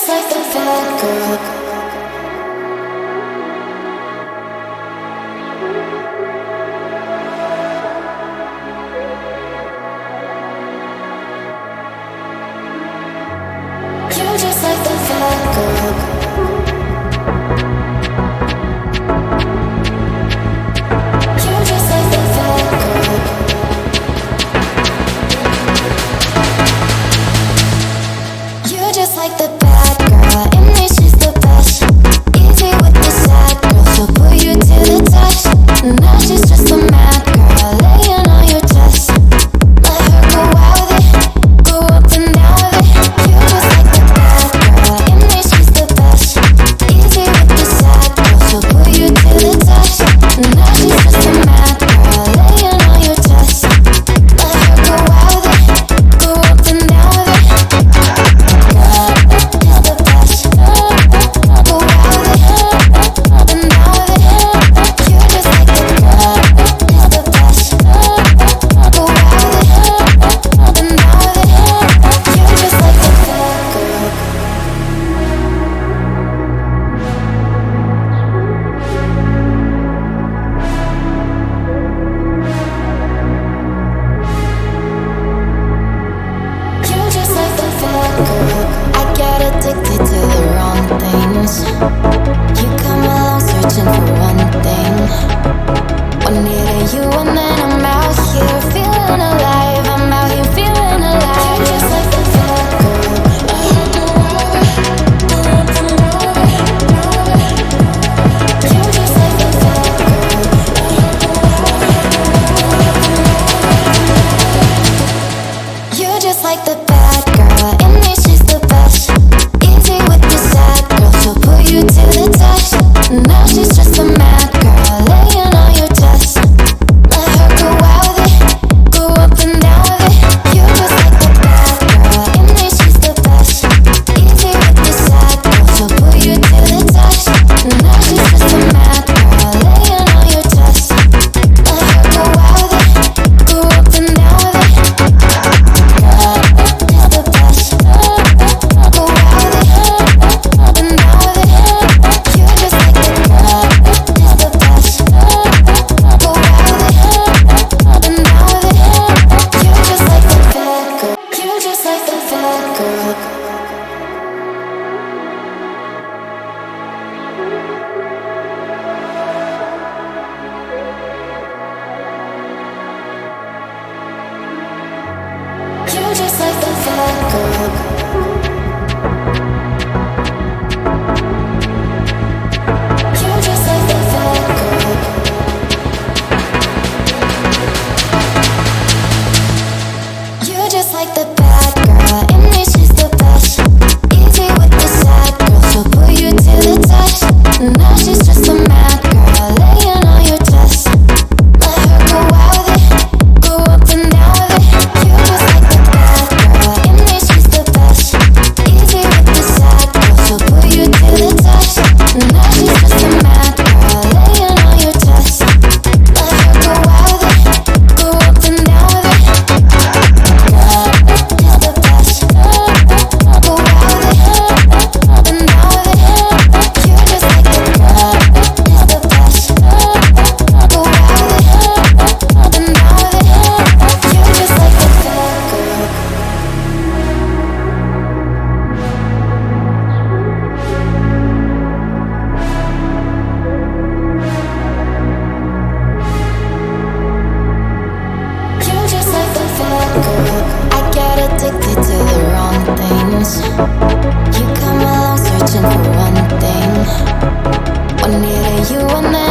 just like the bad girl. You're just like the bad girl. You're just like the bad girl. You're just like the bad girl. In me she's the best. Easy with the sad girl. She'll put you to the test. Now she's just a mad girl. Laying on your chest. Let her go out with it. Go up and down with it. You're just like the bad girl. In me she's the best. Easy with the sad girl. She'll put you to the test. Now she's just a mad girl. Laying on your chest. Let her go out with it. Go up and down with it. Is the best. Go out with it. Up and down with it. You're just like the girl. Is the best. Go out with it. Up and down with it. You're just like the bad girl. You're just like the bad girl. I get addicted to the wrong things. You come along searching for one thing. One near you and then I'm out here feeling alive. I'm out here feeling alive. You're just like the bad girl. You're just like the bad girl. You're just like the bad girl. In me she's the best. Easy with the sad girl. She'll put you to the test. Now she's just a mad girl. Laying on your chest. Let her go out with it. Go up and down with it. You're just like the bad girl. In me she's the best. Easy with the sad girl. She'll put you to the test. Now she's just a mad girl. Laying on your chest. Let her go out with it. Go up and down with it. Is the best. Go out with it. Up and down with it. You're just like the girl. Is the best. Go out with it. Up and down with it. You're just like the bad girl. You're just like the bad girl. You're just like the bad girl. You're just like the bad girl. You're just like the bad girl. In me she's the best. Easy with the sad girl. She'll put you to the test. Now she's just a mad girl. Laying on your chest. Let her go out with it. Go up and down with it. You're just like the bad girl. In me she's the best. Easy with the sad girl. She'll put you to the test. Now she's just a mad girl. Laying on your chest. Let her go out with it. Go up and down with it. Is the best. Go out with it. Up and down with it. You're just like the girl. Is the best. Go out with it. Up and down with it. You're just like the bad girl. You're just like the bad girl. I get addicted to the wrong things. You come along searching for one thing. One near you and then